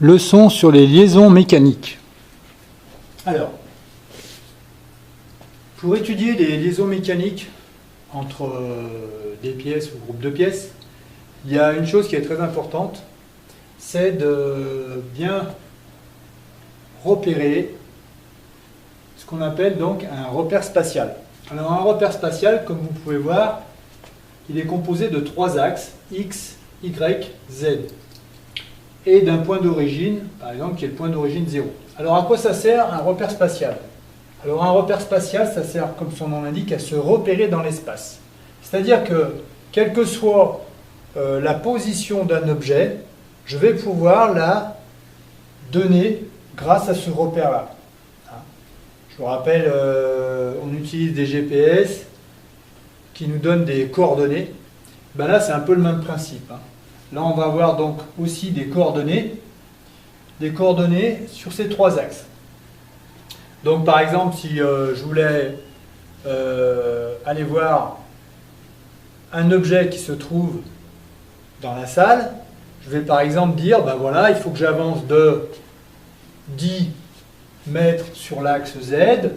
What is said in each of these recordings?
Leçon sur les liaisons mécaniques. Alors, pour étudier les liaisons mécaniques entre des pièces ou groupes de pièces, il y a une chose qui est très importante, c'est de bien repérer ce qu'on appelle donc un repère spatial. Alors un repère spatial, comme vous pouvez voir, il est composé de trois axes, X, Y, Z, et d'un point d'origine, par exemple, qui est le point d'origine 0. Alors à quoi ça sert un repère spatial? Alors un repère spatial, ça sert, comme son nom l'indique, à se repérer dans l'espace. C'est-à-dire que, quelle que soit la position d'un objet, je vais pouvoir la donner grâce à ce repère-là. Je vous rappelle, on utilise des GPS qui nous donnent des coordonnées. Ben là, c'est un peu le même principe. Là, on va avoir donc aussi des coordonnées sur ces trois axes. Donc, par exemple, si je voulais aller voir un objet qui se trouve dans la salle, je vais par exemple dire, ben voilà, il faut que j'avance de 10 mètres sur l'axe Z,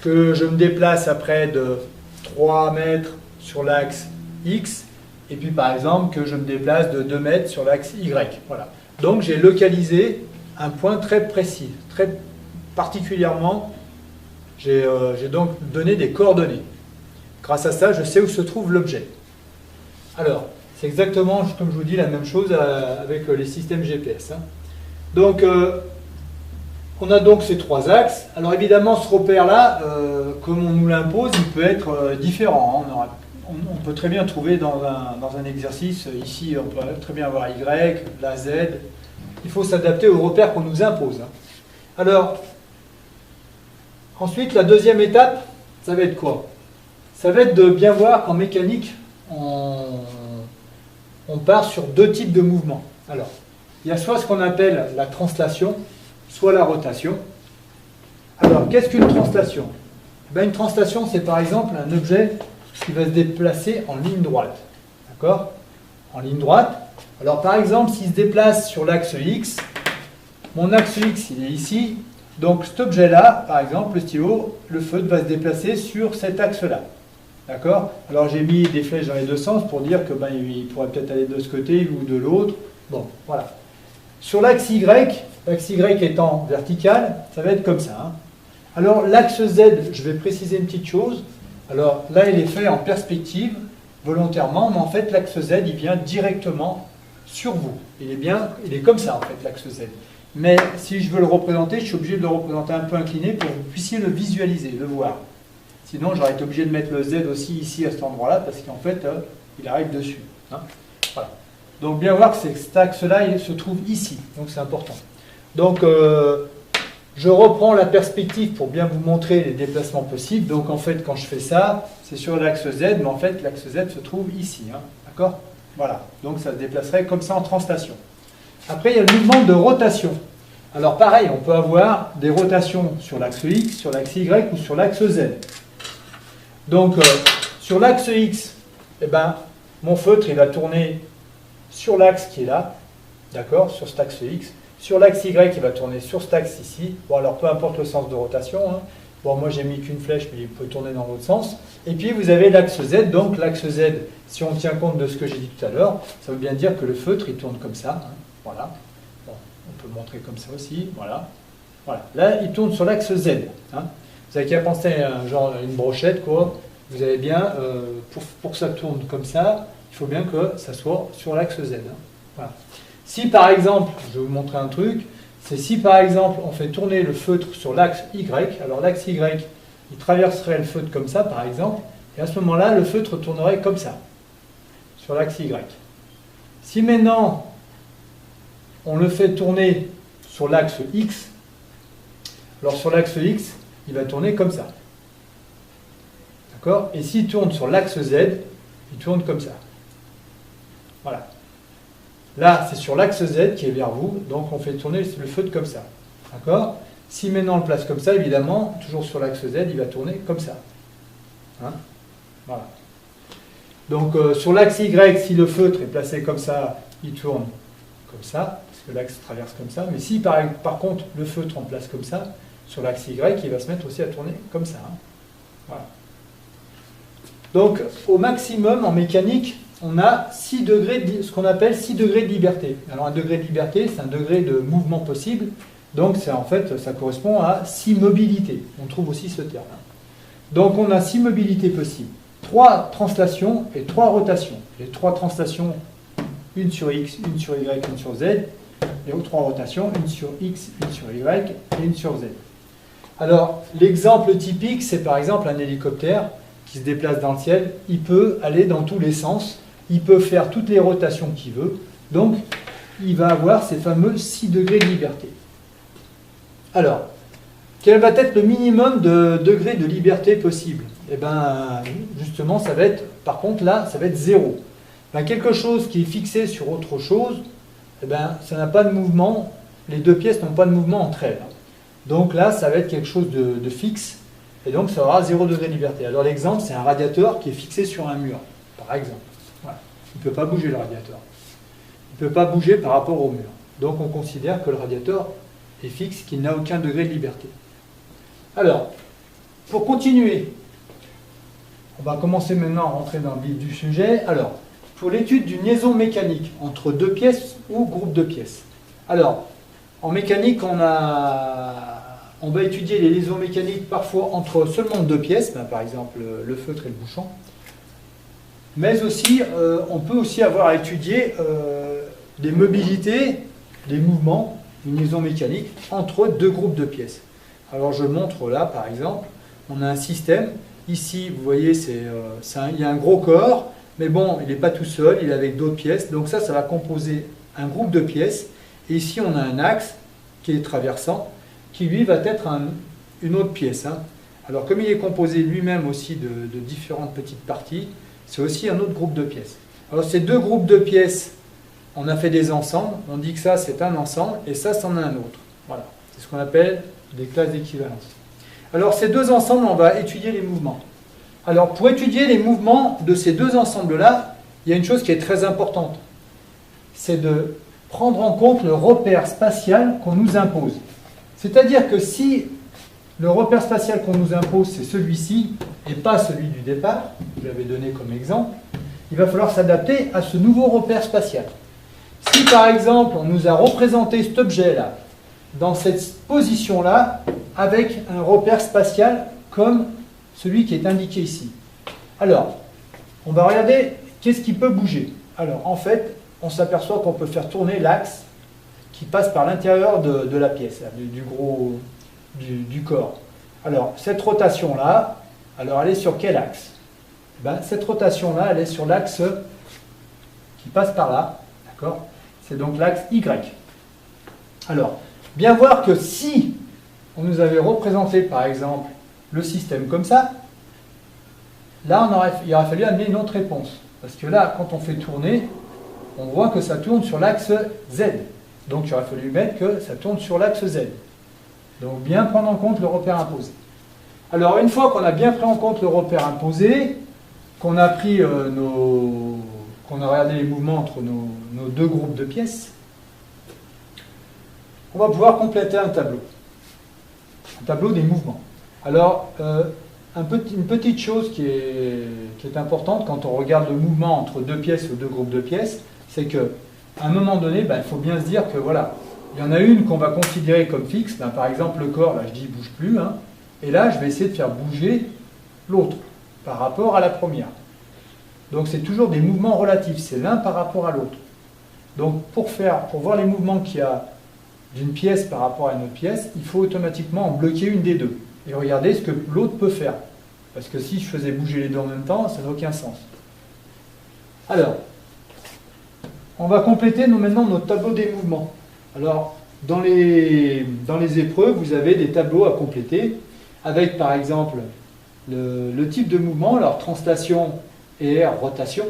que je me déplace après de 3 mètres sur l'axe X, et puis par exemple que je me déplace de 2 mètres sur l'axe Y. Voilà. Donc j'ai localisé un point très précis, très particulièrement, j'ai donc donné des coordonnées. Grâce à ça, je sais où se trouve l'objet. Alors, c'est exactement, comme je vous dis, la même chose avec les systèmes GPS. Donc, on a donc ces trois axes. Alors évidemment, ce repère-là, comme on nous l'impose, il peut être différent. On peut très bien trouver dans un exercice, ici on peut très bien avoir Y, la Z. Il faut s'adapter au repère qu'on nous impose. Alors, ensuite, la deuxième étape, ça va être quoi? Ça va être de bien voir qu'en mécanique, on part sur deux types de mouvements. Alors, il y a soit ce qu'on appelle la translation, soit la rotation. Alors, qu'est-ce qu'une translation? Une translation, c'est par exemple un objet qui va se déplacer en ligne droite. D'accord? En ligne droite. Alors, par exemple, s'il se déplace sur l'axe X, mon axe X, il est ici. Donc, cet objet-là, par exemple, le stylo, le feutre va se déplacer sur cet axe-là. D'accord? Alors, j'ai mis des flèches dans les deux sens pour dire que il pourrait peut-être aller de ce côté ou de l'autre. Bon, voilà. Sur l'axe Y étant vertical, ça va être comme ça. Alors, l'axe Z, je vais préciser une petite chose. Alors, là, il est fait en perspective, volontairement, mais en fait, l'axe Z, il vient directement sur vous. Il est comme ça, en fait, l'axe Z. Mais si je veux le représenter, je suis obligé de le représenter un peu incliné pour que vous puissiez le visualiser, le voir. Sinon, j'aurais été obligé de mettre le Z aussi ici, à cet endroit-là, parce qu'en fait, il arrive dessus. Voilà. Donc, bien voir que cet axe-là, il se trouve ici. Donc, c'est important. Donc, je reprends la perspective pour bien vous montrer les déplacements possibles. Donc, en fait, quand je fais ça, c'est sur l'axe Z, mais en fait, l'axe Z se trouve ici. D'accord? Voilà. Donc, ça se déplacerait comme ça en translation. Après, il y a le mouvement de rotation. Alors, pareil, on peut avoir des rotations sur l'axe X, sur l'axe Y ou sur l'axe Z. Donc, sur l'axe X, mon feutre, il va tourner sur l'axe qui est là, d'accord, sur cet axe X. Sur l'axe Y, il va tourner sur cet axe ici. Bon, alors, peu importe le sens de rotation. Bon, moi, j'ai mis qu'une flèche, mais il peut tourner dans l'autre sens. Et puis, vous avez l'axe Z. Donc, l'axe Z, si on tient compte de ce que j'ai dit tout à l'heure, ça veut bien dire que le feutre, il tourne comme ça. Voilà. Bon, on peut le montrer comme ça aussi. Voilà. Voilà. Là, il tourne sur l'axe Z. Vous avez qu'à penser à genre une brochette, quoi. Vous avez bien, pour que ça tourne comme ça, il faut bien que ça soit sur l'axe Z. Voilà. Si par exemple, je vais vous montrer un truc, c'est si par exemple on fait tourner le feutre sur l'axe Y, alors l'axe Y, il traverserait le feutre comme ça par exemple, et à ce moment-là, le feutre tournerait comme ça, sur l'axe Y. Si maintenant, on le fait tourner sur l'axe X, alors sur l'axe X, il va tourner comme ça. D'accord? Et s'il tourne sur l'axe Z, il tourne comme ça. Voilà. Là, c'est sur l'axe Z qui est vers vous, donc on fait tourner le feutre comme ça. D'accord? Si maintenant on le place comme ça, évidemment, toujours sur l'axe Z, il va tourner comme ça. Voilà. Donc sur l'axe Y, si le feutre est placé comme ça, il tourne comme ça. puisque l'axe traverse comme ça. Mais si par contre le feutre en place comme ça, sur l'axe Y, il va se mettre aussi à tourner comme ça. Hein. Voilà. Donc au maximum en mécanique, on a 6 degrés ce qu'on appelle 6 degrés de liberté. Alors un degré de liberté, c'est un degré de mouvement possible. Donc en fait, ça correspond à 6 mobilités. On trouve aussi ce terme. Hein. Donc on a 6 mobilités possibles. 3 translations et 3 rotations. Les 3 translations, une sur X, une sur Y, une sur Z. Et aux 3 rotations, une sur X, une sur Y et une sur Z. Alors, l'exemple typique, c'est par exemple un hélicoptère qui se déplace dans le ciel. Il peut aller dans tous les sens. Il peut faire toutes les rotations qu'il veut. Donc, il va avoir ces fameux 6 degrés de liberté. Alors, quel va être le minimum de degrés de liberté possible? Eh bien, justement, ça va être, par contre, là, ça va être 0. Ben, quelque chose qui est fixé sur autre chose, eh ben, ça n'a pas de mouvement, les deux pièces n'ont pas de mouvement entre elles. Donc là, ça va être quelque chose de fixe, et donc ça aura 0 degré de liberté. Alors l'exemple, c'est un radiateur qui est fixé sur un mur, par exemple. Voilà. Il ne peut pas bouger le radiateur. Il ne peut pas bouger par rapport au mur. Donc on considère que le radiateur est fixe, qu'il n'a aucun degré de liberté. Alors, pour continuer, on va commencer maintenant à rentrer dans le vif du sujet. Alors, pour l'étude d'une liaison mécanique entre deux pièces ou groupe de pièces. Alors, en mécanique, on va étudier les liaisons mécaniques parfois entre seulement deux pièces, ben, par exemple le feutre et le bouchon. Mais aussi, on peut aussi avoir à étudier des mobilités, des mouvements, une liaison mécanique entre deux groupes de pièces. Alors je montre là, par exemple, on a un système. Ici, vous voyez, il y a un gros corps, mais bon, il n'est pas tout seul, il est avec d'autres pièces. Donc ça va composer un groupe de pièces. Et ici, on a un axe qui est traversant, qui lui va être une autre pièce. Hein. Alors comme il est composé lui-même aussi de différentes petites parties, c'est aussi un autre groupe de pièces. Alors ces deux groupes de pièces, on a fait des ensembles, on dit que ça c'est un ensemble, et ça c'en est un autre. Voilà, c'est ce qu'on appelle des classes d'équivalence. Alors ces deux ensembles, on va étudier les mouvements. Alors pour étudier les mouvements de ces deux ensembles-là, il y a une chose qui est très importante. C'est de prendre en compte le repère spatial qu'on nous impose. C'est-à-dire que si le repère spatial qu'on nous impose, c'est celui-ci, et pas celui du départ, que j'avais donné comme exemple, il va falloir s'adapter à ce nouveau repère spatial. Si par exemple, on nous a représenté cet objet-là, dans cette position-là, avec un repère spatial comme celui qui est indiqué ici. Alors, on va regarder qu'est-ce qui peut bouger. Alors, en fait, on s'aperçoit qu'on peut faire tourner l'axe qui passe par l'intérieur de la pièce, du corps. Alors, cette rotation-là, alors elle est sur quel axe? Ben, cette rotation-là, elle est sur l'axe qui passe par là, d'accord? C'est donc l'axe Y. Alors, bien voir que si on nous avait représenté, par exemple, le système comme ça, là, il aurait fallu amener une autre réponse. Parce que là, quand on fait tourner, on voit que ça tourne sur l'axe Z. Donc, il aurait fallu mettre que ça tourne sur l'axe Z. Donc, bien prendre en compte le repère imposé. Alors, une fois qu'on a bien pris en compte le repère imposé, qu'on a pris qu'on a regardé les mouvements entre nos deux groupes de pièces, on va pouvoir compléter un tableau. Un tableau des mouvements. Alors, une petite chose qui est importante quand on regarde le mouvement entre deux pièces ou deux groupes de pièces, c'est qu'à un moment donné, il faut bien se dire que voilà, il y en a une qu'on va considérer comme fixe. Ben, par exemple, le corps, là je dis il ne bouge plus. Hein, et là, je vais essayer de faire bouger l'autre par rapport à la première. Donc c'est toujours des mouvements relatifs, c'est l'un par rapport à l'autre. Donc pour voir les mouvements qu'il y a d'une pièce par rapport à une autre pièce, il faut automatiquement en bloquer une des deux et regarder ce que l'autre peut faire. Parce que si je faisais bouger les deux en même temps, ça n'a aucun sens. Alors, on va compléter maintenant notre tableau des mouvements. Alors, dans les épreuves, vous avez des tableaux à compléter avec par exemple le type de mouvement, alors translation et R, rotation,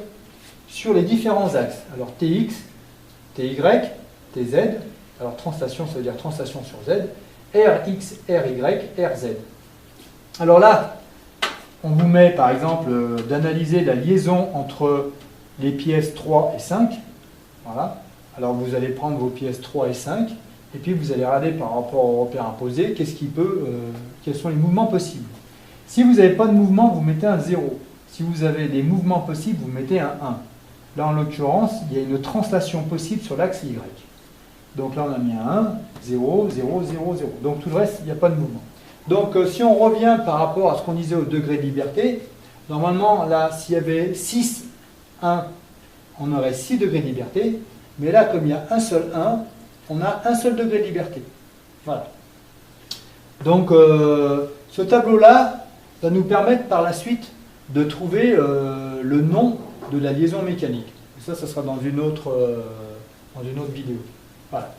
sur les différents axes. Alors TX, TY, TZ, alors translation, ça veut dire translation sur Z, RX, RY, RZ. Alors là, on vous met par exemple d'analyser la liaison entre les pièces 3 et 5. Voilà. Alors vous allez prendre vos pièces 3 et 5, et puis vous allez regarder par rapport au repère imposé, quels sont les mouvements possibles. Si vous n'avez pas de mouvement, vous mettez un 0. Si vous avez des mouvements possibles, vous mettez un 1. Là, en l'occurrence, il y a une translation possible sur l'axe Y. Donc là, on a mis un 1, 0, 0, 0, 0. Donc tout le reste, il n'y a pas de mouvement. Donc si on revient par rapport à ce qu'on disait au degré de liberté, normalement, là, s'il y avait 6, 1, on aurait 6 degrés de liberté. Mais là, comme il y a un seul 1, on a un seul degré de liberté. Voilà. Donc ce tableau-là va nous permettre par la suite de trouver le nom de la liaison mécanique. Ça sera dans une autre vidéo. Voilà.